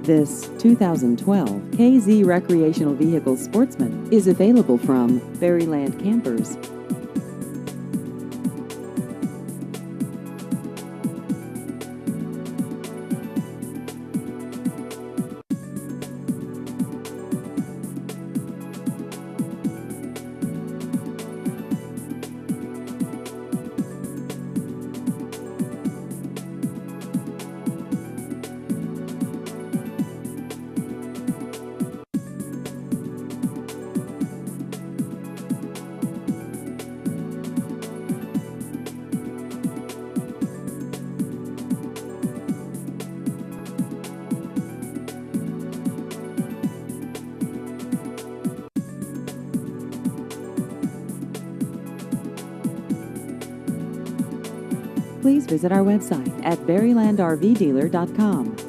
This 2012 KZ Recreational Vehicle Sportsman is available from Berryland Campers. Please visit our website at berrylandrvdealer.com.